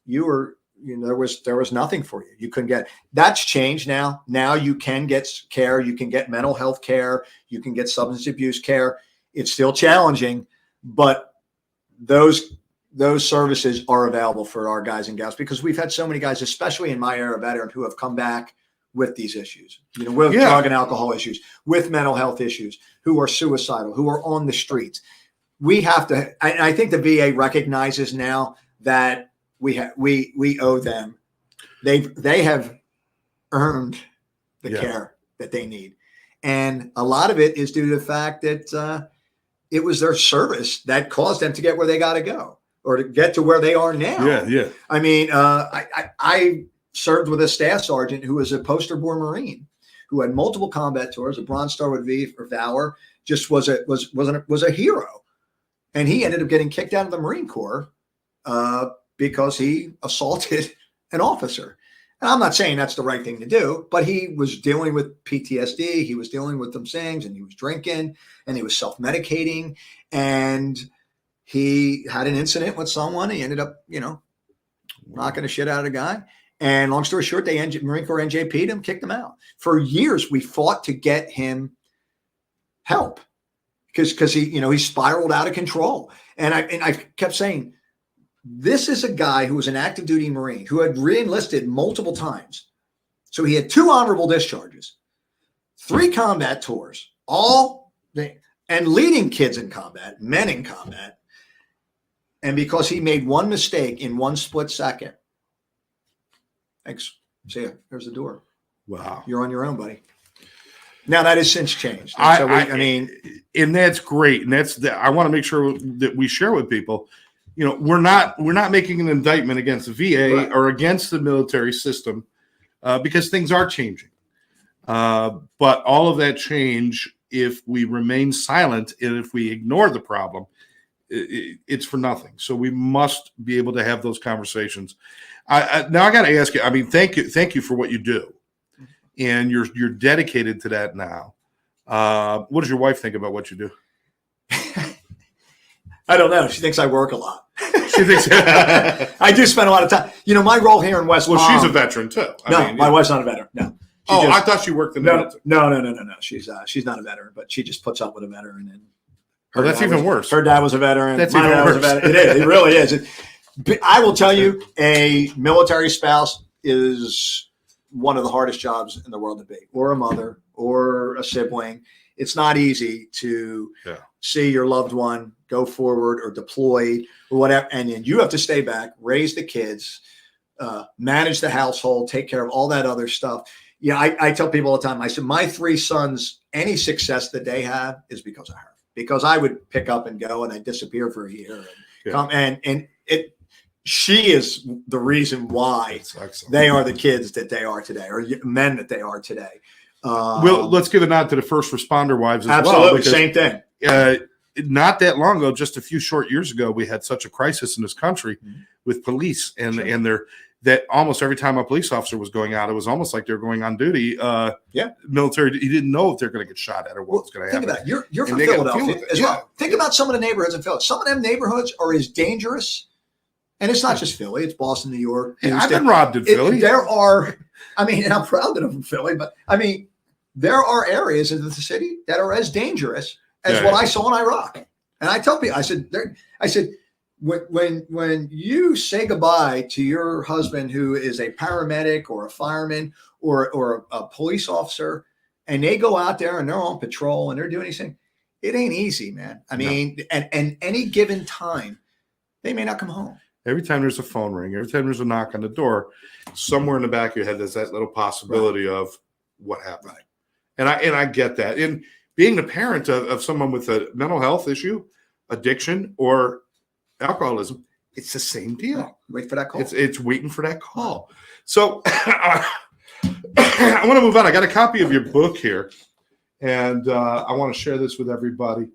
you were, there was nothing for you. You couldn't get. That's changed now. Now you can get care. You can get mental health care. You can get substance abuse care. It's still challenging, but those services are available for our guys and gals because we've had so many guys, especially in my era veteran, who have come back with these issues, with drug and alcohol issues, with mental health issues, who are suicidal, who are on the streets. We have to, I think the VA recognizes now that we owe them. They have earned the care that they need. And a lot of it is due to the fact that it was their service that caused them to get where they got to go or to get to where they are now.
Yeah.
I mean, I served with a staff sergeant who was a poster-born Marine who had multiple combat tours, a Bronze Star with Valor, just was a hero. And he ended up getting kicked out of the Marine Corps because he assaulted an officer. And I'm not saying that's the right thing to do, but he was dealing with PTSD. He was dealing with some things, and he was drinking, and he was self-medicating, and he had an incident with someone. He ended up, knocking the shit out of the guy. And long story short, Marine Corps NJP'd him, kicked him out. For years, we fought to get him help because he spiraled out of control. And I kept saying, this is a guy who was an active duty Marine who had re-enlisted multiple times. So he had 2 honorable discharges, 3 combat tours, and leading kids in combat, men in combat. And because he made one mistake in one split second, thanks. See ya. There's the door.
Wow.
You're on your own, buddy. Now that has since changed.
And that's great. And I want to make sure that we share with people, we're not making an indictment against the VA
right.
or against the military system because things are changing. But all of that change, if we remain silent and if we ignore the problem, it's for nothing. So we must be able to have those conversations. Now I got to ask you. I mean, thank you for what you do, and you're dedicated to that now. What does your wife think about what you do?
I don't know. She thinks I work a lot.
She thinks
I do spend a lot of time. My role here in West Palm.
Well, she's a veteron too.
My wife's not a veteran. No.
I thought she worked in the military.
No. She's not a veteran, but she just puts up with a veteran. And
that's even worse.
Her dad was a veteran.
That's
my
even
dad
worse.
was a veteran. It is. It really is. I will tell you, a military spouse is one of the hardest jobs in the world to be, or a mother, or a sibling. It's not easy to see your loved one go forward or deploy or whatever, and then you have to stay back, raise the kids, manage the household, take care of all that other stuff. Yeah, I tell people all the time, I said, my 3 sons, any success that they have is because of her. Because I would pick up and go, and I'd disappear for a year, and come, and she is the reason why they are the kids that they are today, or men that they are today.
Well, let's give a nod to the first responder wives as
absolutely,
well. Absolutely,
same thing.
Not that long ago, just a few short years ago, we had such a crisis in this country with police, and that almost every time a police officer was going out, it was almost like they were going on duty. Military, you didn't know if they're going to get shot at or what was going to happen.
Think about it. You're from Philadelphia as well. Think about some of the neighborhoods in Philadelphia. Some of them neighborhoods are as dangerous. And it's not just Philly; it's Boston, New York.
I've been robbed in Philly.
There are, and I'm proud that I'm from Philly, but there are areas in the city that are as dangerous as what I saw in Iraq. And I tell people, I said, when you say goodbye to your husband, who is a paramedic or a fireman or a police officer, and they go out there and they're on patrol and they're doing anything, it ain't easy, man. And any given time, they may not come home.
Every time there's a phone ring, every time there's a knock on the door, somewhere in the back of your head, there's that little possibility of what happened. Right. And I get that. And being the parent of someone with a mental health issue, addiction, or alcoholism, it's the same deal.
Right. Wait for that call.
It's waiting for that call. So I want to move on. I got a copy of your book here, and I want to share this with everybody.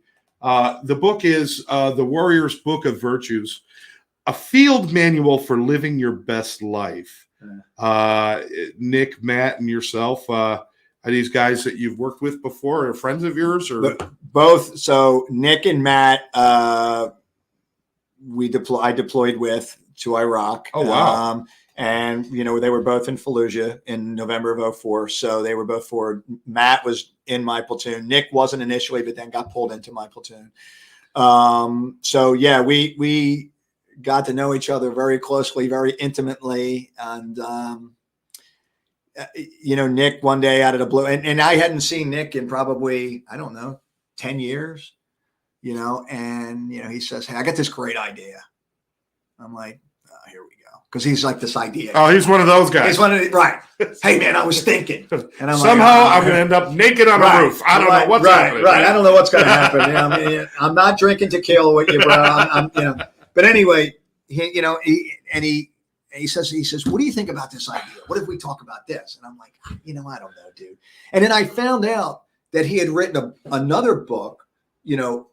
The book is The Warrior's Book of Virtues, a field manual for living your best life. Nick, Matt, and yourself, are these guys that you've worked with before, or friends of yours, or
both? So Nick and Matt, I deployed with to Iraq.
Oh wow!
And they were both in Fallujah in November of 2004. So they were both forward. Matt was in my platoon. Nick wasn't initially, but then got pulled into my platoon. So yeah, we got to know each other very closely, very intimately. And, Nick one day out of the blue, and I hadn't seen Nick in probably, 10 years, and he says, "Hey, I got this great idea." I'm like, here we go. Because he's like this idea.
Oh, he's one of those guys.
He's one of the, right. Hey, man, I was thinking. And I'm
somehow
like,
I'm going to end up naked on a roof. I don't know what's happening.
Right. I don't know what's going to happen. You know, I mean, I'm not drinking tequila with you, bro. I'm you know. But anyway, he says, what do you think about this idea? What if we talk about this? And I'm like, I don't know, dude. And then I found out that he had written another book,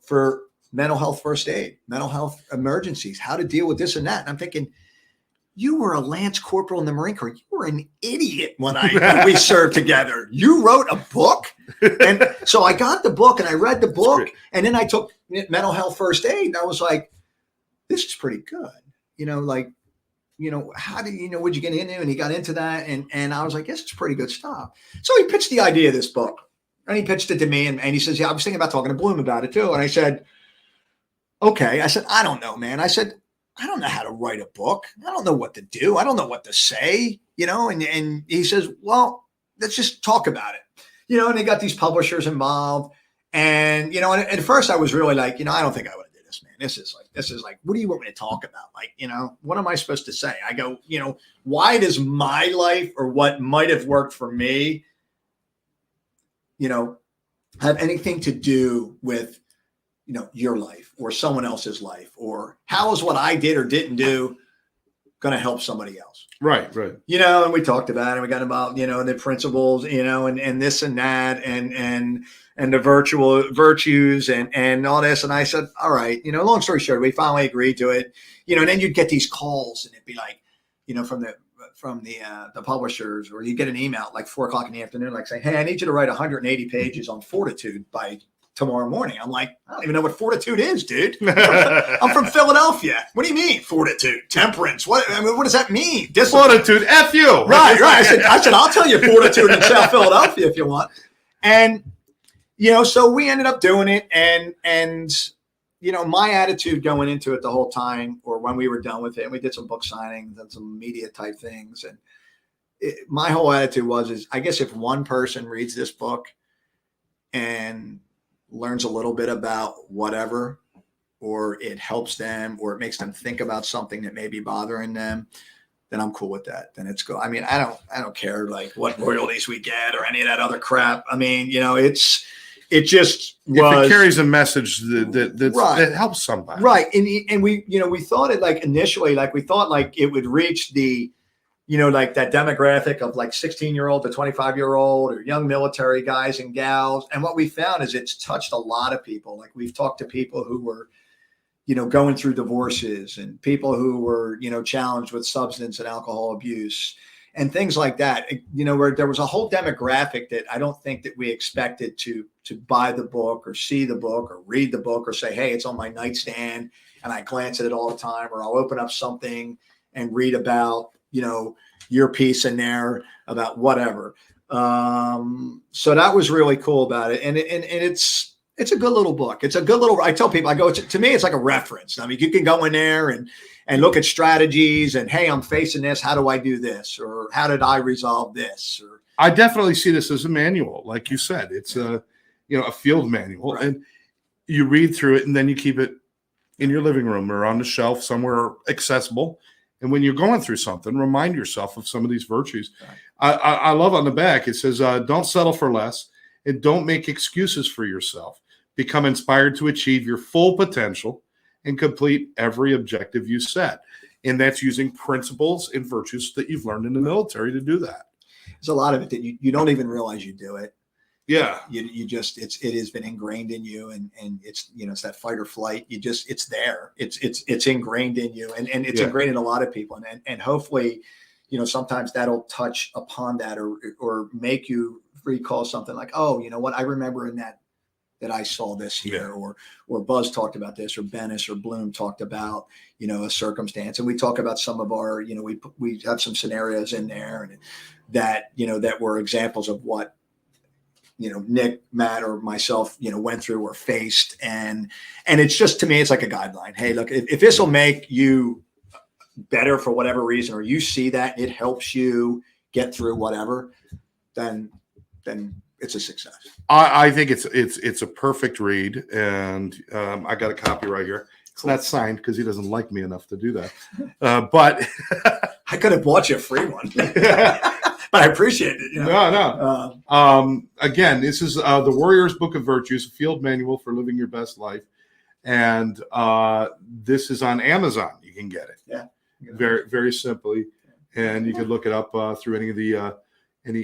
for mental health first aid, mental health emergencies, how to deal with this and that. And I'm thinking, you were a Lance Corporal in the Marine Corps. You were an idiot when we served together. You wrote a book. And so I got the book and I read the book and then I took mental health first aid. And I was like, this is pretty good. How do what'd you get into? And he got into that. And I was like, this is pretty good stuff. So he pitched the idea of this book and he pitched it to me. And he says, yeah, I was thinking about talking to Bloom about it too. And I said, okay. I said, I don't know, man. I said, I don't know how to write a book. I don't know what to do. I don't know what to say, and he says, well, let's just talk about it, and they got these publishers involved. And, and at first I was really like, I don't think I would do this, man. This is like, what do you want me to talk about? Like, what am I supposed to say? I go, why does my life or what might have worked for me, have anything to do with, your life or someone else's life, or how is what I did or didn't do going to help somebody else?
Right.
And we talked about it. And we got about, the principles, and this and that, and the virtues and all this. And I said, all right, long story short, we finally agreed to it, and then you'd get these calls and it'd be like, from the publishers, or you get an email at like 4:00 in the afternoon, like saying, hey, I need you to write 180 pages on fortitude by tomorrow morning. I'm like, I don't even know what fortitude is, dude. I'm from Philadelphia. What do you mean fortitude? Temperance? What does that mean? Discipline.
Fortitude, F you.
Right. I said, I'll tell you fortitude in South Philadelphia if you want. And, so we ended up doing it. And my attitude going into it the whole time, or when we were done with it, and we did some book signings and some media type things. And my whole attitude is, I guess if one person reads this book and learns a little bit about whatever, or it helps them, or it makes them think about something that may be bothering them, then I'm cool with that. Then it's cool. I mean, I don't care like what royalties we get or any of that other crap. I mean, it just was,
if it carries a message that helps somebody.
Right. And we thought it like initially, like we thought like it would reach the, like that demographic of like 16-year-old to 25-year-old or young military guys and gals. And what we found is it's touched a lot of people. Like we've talked to people who were, going through divorces, and people who were, challenged with substance and alcohol abuse and things like that, where there was a whole demographic that I don't think that we expected to buy the book or see the book or read the book or say, hey, it's on my nightstand and I glance at it all the time, or I'll open up something and read about, your piece in there about whatever. So that was really cool about it. And it's a good little book. It's a good little, I tell people, I go, to me, it's like a reference. I mean, you can go in there and look at strategies and, hey, I'm facing this. How do I do this? Or how did I resolve this? Or
I definitely see this as a manual. Like you said, it's a field manual, right. And you read through it and then you keep it in your living room or on the shelf somewhere accessible. And when you're going through something, remind yourself of some of these virtues. Right. I love on the back, it says, don't settle for less and don't make excuses for yourself. Become inspired to achieve your full potential and complete every objective you set. And that's using principles and virtues that you've learned in the military to do that.
There's a lot of it that you don't even realize you do it.
Yeah.
You just, it has been ingrained in you, and it's, it's that fight or flight. It's there. It's ingrained in you, and it's ingrained in a lot of people. And hopefully, sometimes that'll touch upon that or make you recall something like, oh, you know what? I remember in that I saw this here, or Buzz talked about this, or Bennis or Bloom talked about, a circumstance. And we talk about some of our, we have some scenarios in there and that, that were examples of what, Nick, Matt, or myself, went through or faced. And it's just, to me, it's like a guideline. Hey, look, if this will make you better for whatever reason, or you see that it helps you get through whatever, then it's a success.
I think it's a perfect read. And I got a copy right here. It's not signed because he doesn't like me enough to do that. But
I could have bought you a free one, but I appreciate it.
No. Again, this is the Warrior's Book of Virtues, a field manual for living your best life. And this is on Amazon. You can get it.
Yeah.
Very, very simply. And you can look it up through any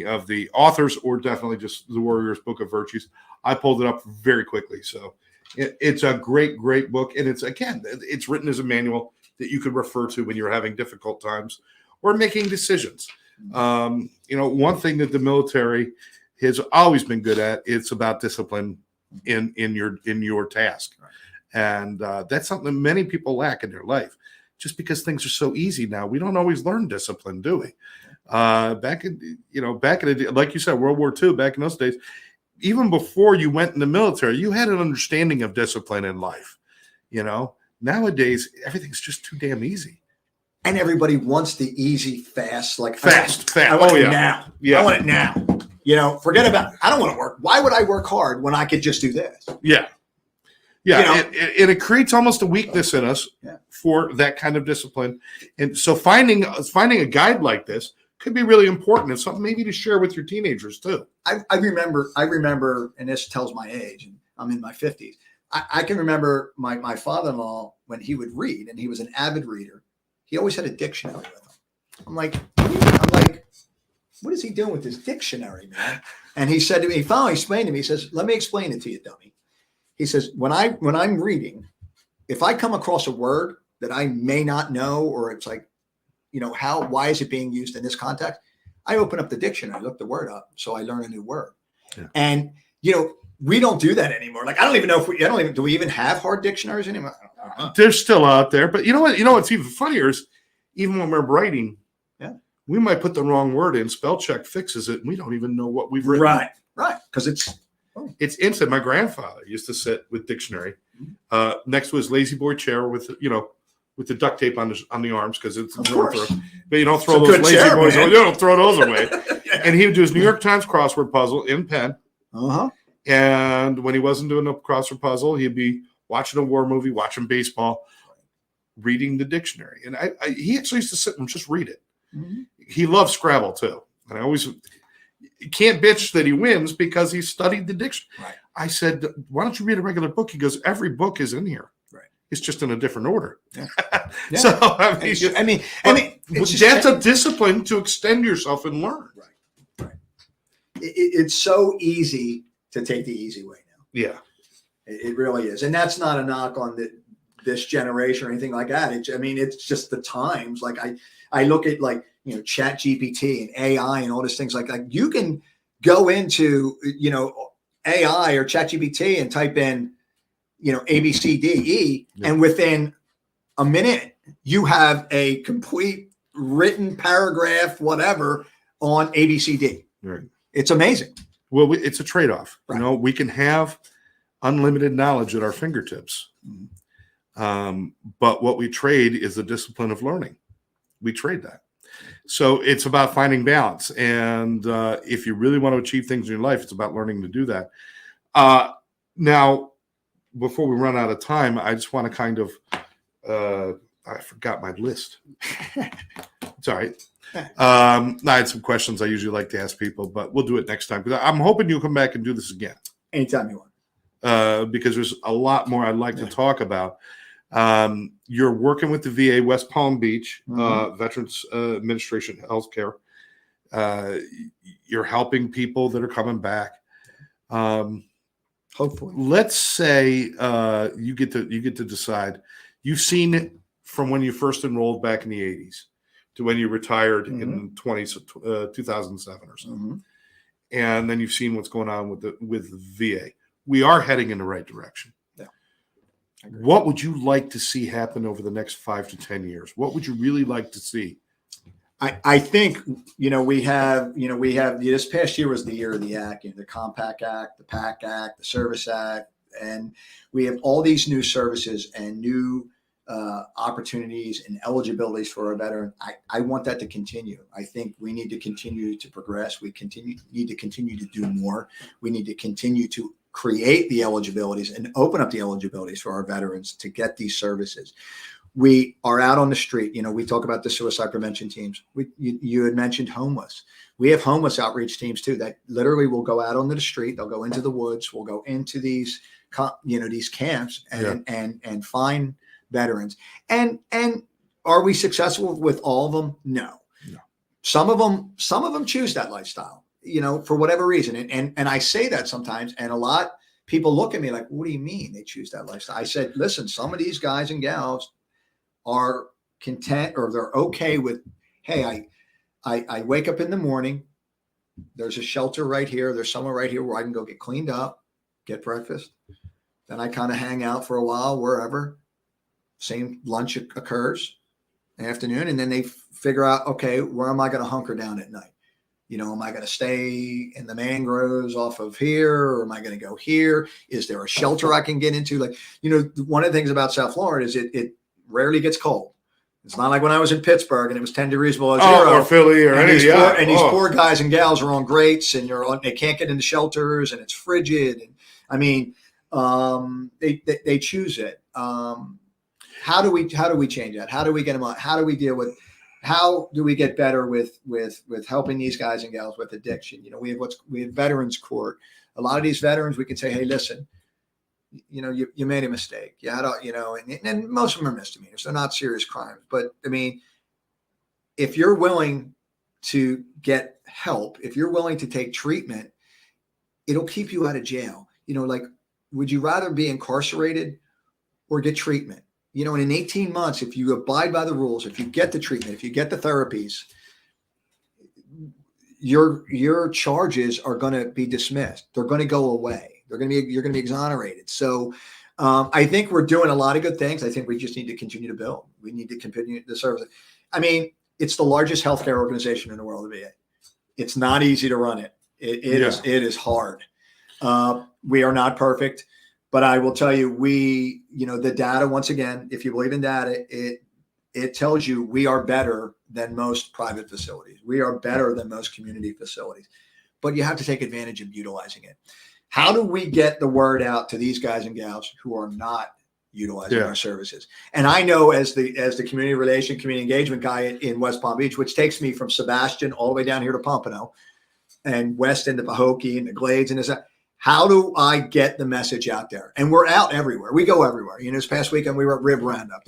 of the authors, or definitely just the Warrior's Book of Virtues. I pulled it up very quickly. So it's a great, great book. And it's written as a manual that you could refer to when you're having difficult times or making decisions. One thing that the military has always been good at, it's about discipline in your task.
Right. And
that's something that many people lack in their life. Just because things are so easy now, we don't always learn discipline, do we? Back in the day, like you said, World War II, back in those days, even before you went in the military, you had an understanding of discipline in life. Nowadays, everything's just too damn easy.
And everybody wants the easy, fast.
Fast.
I want it now. Yeah. I want it now. Forget about it. I don't want to work. Why would I work hard when I could just do this?
Yeah. Yeah, it creates almost a weakness in us for that kind of discipline. And so finding a guide like this could be really important, and something maybe to share with your teenagers too.
I remember, and this tells my age, and I'm in my 50s. I can remember my father-in-law, when he would read, and he was an avid reader, he always had a dictionary with him. I'm like, what is he doing with this dictionary, man? And he said to me, he finally explained to me, he says, let me explain it to you, dummy. He says, when I'm reading, if I come across a word that I may not know, or it's like, why is it being used in this context? I open up the dictionary, look the word up, so I learn a new word. Yeah. And we don't do that anymore. Like, I don't even know do we even have hard dictionaries anymore?
They're still out there, but you know what? What's even funnier is, even when we're writing, we might put the wrong word in. Spell check fixes it, and we don't even know what we've written.
Right, because
it's instant. My grandfather used to sit with dictionary next to his lazy boy chair with the duct tape on the arms, because it's
of course.
But you don't throw those lazy boys away. You don't throw those away. And he would do his New York Times crossword puzzle in pen. And when he wasn't doing a crossword puzzle, he'd be watching a war movie, watching baseball, reading the dictionary. And he actually used to sit and just read it. Mm-hmm. He loved Scrabble too. And I always can't bitch that he wins because he studied the dictionary. Right. I said, why don't you read a regular book? He goes, every book is in here. Right. It's just in a different order. Yeah. So that's a discipline to extend yourself and learn.
Right. It's so easy to take the easy way now.
Yeah.
It really is. And that's not a knock on this generation or anything like that. It's just the times. Like I look at Chat GPT and AI and all these things like that. You can go into, AI or Chat GPT and type in, A, B, C, D, E. Yeah. And within a minute, you have a complete written paragraph, whatever, on A, B, C, D.
Right.
It's amazing.
Well, it's a trade-off. Right. We can have unlimited knowledge at our fingertips. Mm-hmm. But what we trade is the discipline of learning. We trade that. So it's about finding balance. And if you really want to achieve things in your life, it's about learning to do that. Now, before we run out of time, I just want to kind of, I forgot my list. It's all right. I had some questions I usually like to ask people, but we'll do it next time, because I'm hoping you'll come back and do this again.
Anytime you want.
Because there's a lot more I'd like to talk about. You're working with the VA, West Palm Beach, Veterans Administration Healthcare. You're helping people that are coming back.
Hopefully,
let's say you get to decide. You've seen it from when you first enrolled back in the 80s to when you retired in 2007 or so, and then you've seen what's going on with the VA. We are heading in the right direction. What would you like to see happen over the next 5 to 10 years? What would you really like to see?
I think, we have this past year was the year of the act, the Compact Act, the PAC Act, the Service Act, and we have all these new services and new opportunities and eligibilities for a veteran. I want that to continue. I think we need to continue to progress. We need to continue to do more. We need to continue to create the eligibilities and open up the eligibilities for our veterans to get these services. We are out on the street. We talk about the suicide prevention teams. You had mentioned homeless. We have homeless outreach teams too that literally will go out onto the street. They'll go into the woods. We'll go into these, these camps and find veterans. And are we successful with all of them? No. Some of them choose that lifestyle, for whatever reason. And I say that sometimes, and a lot people look at me like, what do you mean they choose that lifestyle? I said, listen, some of these guys and gals are content, or they're okay with, hey, I wake up in the morning. There's a shelter right here. There's somewhere right here where I can go get cleaned up, get breakfast. Then I kind of hang out for a while wherever. Same lunch occurs in the afternoon. And then they figure out, okay, where am I going to hunker down at night? Am I going to stay in the mangroves off of here, or am I going to go here? Is there a shelter I can get into? Like, one of the things about South Florida is it rarely gets cold. It's not like when I was in Pittsburgh and it was 10 degrees below zero.
Or Philly or anything.
And these poor guys and gals are on grates, and they can't get into shelters, and it's frigid. And I mean, they choose it. How do we change that? How do we get them on? How do we deal with? How do we get better with helping these guys and gals with addiction? We have Veterans Court. A lot of these veterans, we can say, hey, listen, you made a mistake. You had and most of them are misdemeanors. They're not serious crimes. But I mean, if you're willing to get help, if you're willing to take treatment, it'll keep you out of jail. Like, would you rather be incarcerated or get treatment? And in 18 months, if you abide by the rules, if you get the treatment, if you get the therapies, your charges are going to be dismissed. They're going to go away. You're going to be exonerated. So I think we're doing a lot of good things. I think we just need to continue to build. We need to continue the service. I mean, it's the largest healthcare organization in the world, the VA. It's not easy to run it. It is hard. We are not perfect. But I will tell you, the data, once again, if you believe in data, it tells you we are better than most private facilities. We are better than most community facilities. But you have to take advantage of utilizing it. How do we get the word out to these guys and gals who are not utilizing our services? And I know as the community engagement guy in West Palm Beach, which takes me from Sebastian all the way down here to Pompano and west into Pahokee and the Glades and this. How do I get the message out there? And we're out everywhere. We go everywhere. This past weekend we were at Rib Roundup.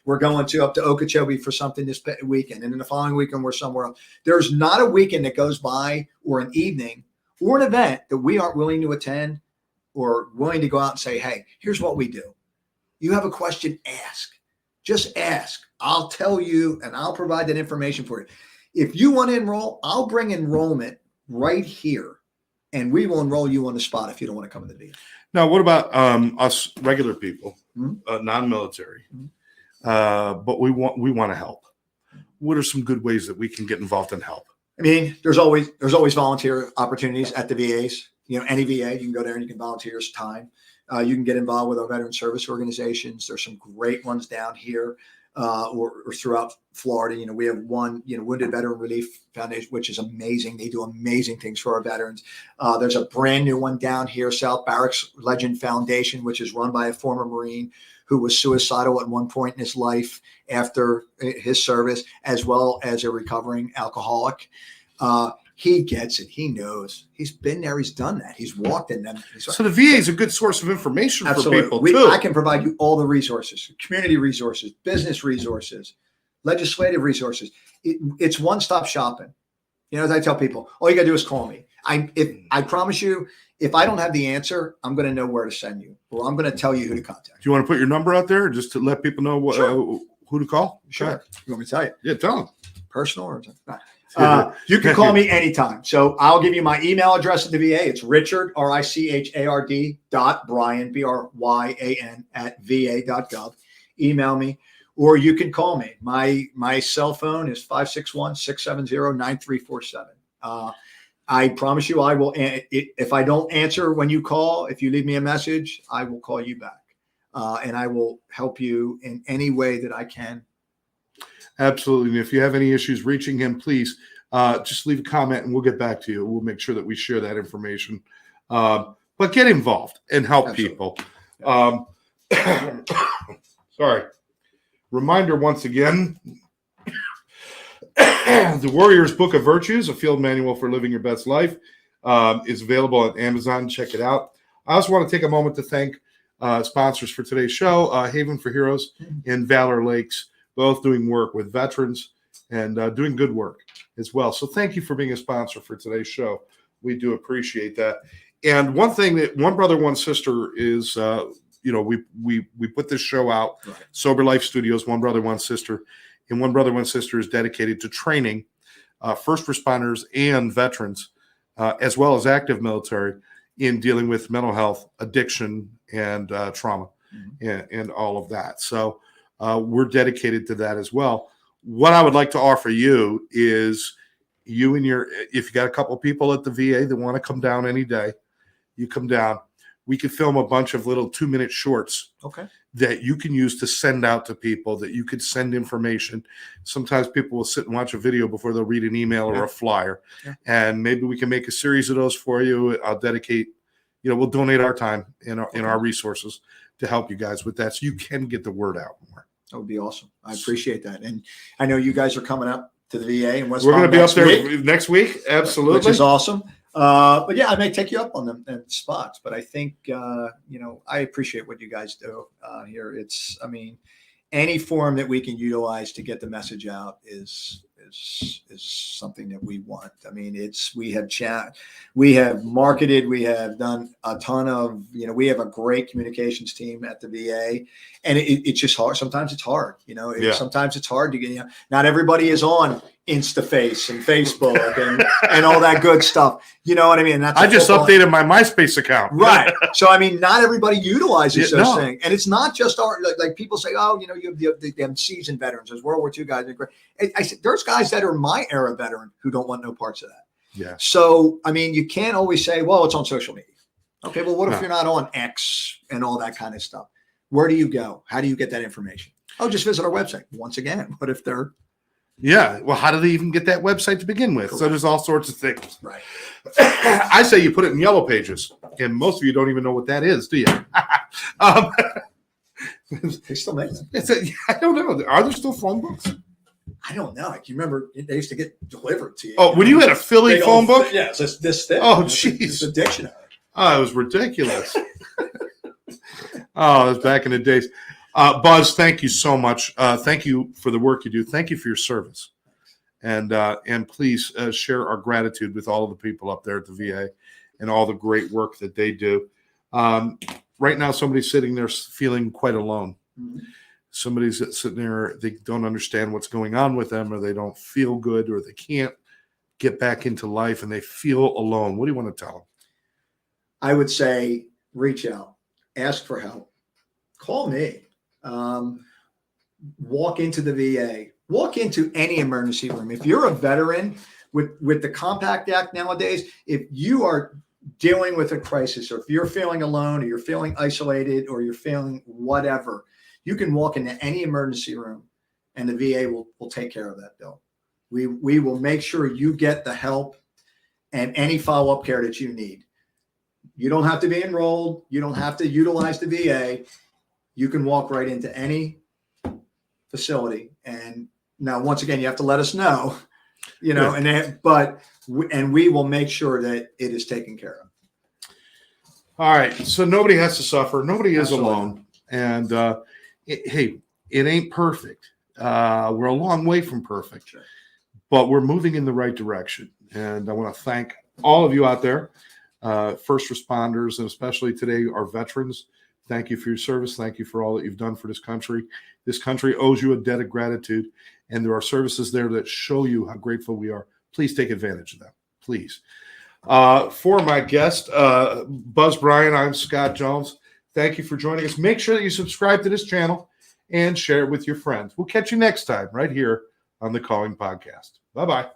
We're going up to Okeechobee for something this weekend. And then the following weekend we're somewhere else. There's not a weekend that goes by, or an evening, or an event that we aren't willing to attend or willing to go out and say, hey, here's what we do. You have a question, ask. Just ask. I'll tell you, and I'll provide that information for you. If you want to enroll, I'll bring enrollment right here. And we will enroll you on the spot if you don't want to come to the VA.
Now, what about us regular people, non-military, but we want to help? What are some good ways that we can get involved and help?
I mean, there's always volunteer opportunities at the VAs. Any VA, you can go there and you can volunteer your time. You can get involved with our veteran service organizations. There's some great ones down here or throughout Florida. We have one, Wounded Veteran Relief Foundation, which is amazing. They do amazing things for our veterans. There's a brand new one down here, South Barracks Legend Foundation, which is run by a former Marine who was suicidal at one point in his life after his service, as well as a recovering alcoholic. He gets it. He knows. He's been there. He's done that. He's walked in them.
So the VA is a good source of information for people too.
I can provide you all the resources, community resources, business resources, legislative resources. It's one-stop shopping. As I tell people, all you got to do is call me. I promise you, if I don't have the answer, I'm going to know where to send you, or I'm going to tell you who to contact.
Do you want to put your number out there just to let people know who to call?
Sure. You want me to tell you?
Yeah, tell them.
Personal or not? You can call me anytime. So I'll give you my email address at the VA. It's Richard, RICHARD .Bryan, BRYAN @VA.gov. Email me, or you can call me. My cell phone is 561-670-9347. I promise you, I will. If I don't answer when you call, if you leave me a message, I will call you back, and I will help you in any way that I can.
Absolutely. And if you have any issues reaching him, please just leave a comment and we'll get back to you. We'll make sure that we share that information. But but get involved and help
Absolutely.
people. Sorry. Reminder once again, The Warrior's Book of Virtues, a field manual for living your best life, is available at Amazon. Check it out. I also want to take a moment to thank sponsors for today's show, Haven for Heroes and Valor Lakes, both doing work with veterans and doing good work as well. So thank you for being a sponsor for today's show. We do appreciate that. And one thing that One Brother, One Sister is, we put this show out, right. Sober Life Studios, One Brother, One Sister. And One Brother, One Sister is dedicated to training first responders and veterans, as well as active military, in dealing with mental health, addiction, and trauma, and all of that. So we're dedicated to that as well. What I would like to offer you is if you got a couple of people at the VA that want to come down any day, you come down. We could film a bunch of little 2-minute shorts that you can use to send out to people, that you could send information. Sometimes people will sit and watch a video before they'll read an email or a flyer. Yeah. And maybe we can make a series of those for you. I'll dedicate, we'll donate our time and our resources to help you guys with that so you can get the word out more.
That would be awesome. I appreciate that. And I know you guys are coming up to the VA in West
We're
Palm
going to be up there next week. Absolutely.
Which is awesome. But yeah, I may take you up on them spots, but I think, I appreciate what you guys do here. Any form that we can utilize to get the message out is something that we want. We have marketed, we have done a ton of, we have a great communications team at the VA, and it's just hard. Sometimes it's hard, sometimes it's hard to get, not everybody is on InstaFace and Facebook and all that good stuff. You know what I mean?
I just updated my MySpace account.
Right. So, not everybody utilizes those things. And it's not just like people say, oh, you have the seasoned veterans, there's World War II guys. I said, there's guys that are my era veteran who don't want no parts of that.
Yeah.
So, you can't always say, well, it's on social media. Okay. Well, what if you're not on X and all that kind of stuff? Where do you go? How do you get that information? Oh, just visit our website. Once again, what if they're
Yeah. Well, how do they even get that website to begin with? Correct. So there's all sorts of things.
Right.
I say you put it in Yellow Pages, and most of you don't even know what that is, do you?
They still make them.
I don't know. Are there still phone books?
I don't know. You remember they used to get delivered to you.
Oh, when you had a Philly phone book?
Yeah, it's this thick.
Oh, jeez.
It's a dictionary.
Oh, it was ridiculous. Oh, it was back in the days. Buzz, thank you so much. Thank you for the work you do. Thank you for your service. And please share our gratitude with all of the people up there at the VA and all the great work that they do. Right now, somebody's sitting there feeling quite alone. Mm-hmm. Somebody's sitting there, they don't understand what's going on with them, or they don't feel good, or they can't get back into life, and they feel alone. What do you want to tell them?
I would say reach out, ask for help, call me. Walk into the VA, walk into any emergency room. If you're a veteran with the Compact Act nowadays, if you are dealing with a crisis, or if you're feeling alone, or you're feeling isolated, or you're feeling whatever, you can walk into any emergency room and the VA will take care of that bill. We will make sure you get the help and any follow-up care that you need. You don't have to be enrolled. You don't have to utilize the VA. You can walk right into any facility. And now, once again, you have to let us know, and we will make sure that it is taken care of.
All right. So nobody has to suffer. Nobody is alone. And hey, it ain't perfect. We're a long way from perfect, but we're moving in the right direction. And I want to thank all of you out there, first responders, and especially today, our veterans. Thank you for your service. Thank you for all that you've done for this country. This country owes you a debt of gratitude, and there are services there that show you how grateful we are. Please take advantage of them, please. For my guest, Buzz Bryan, I'm Scott Jones. Thank you for joining us. Make sure that you subscribe to this channel and share it with your friends. We'll catch you next time right here on the Calling Podcast. Bye-bye.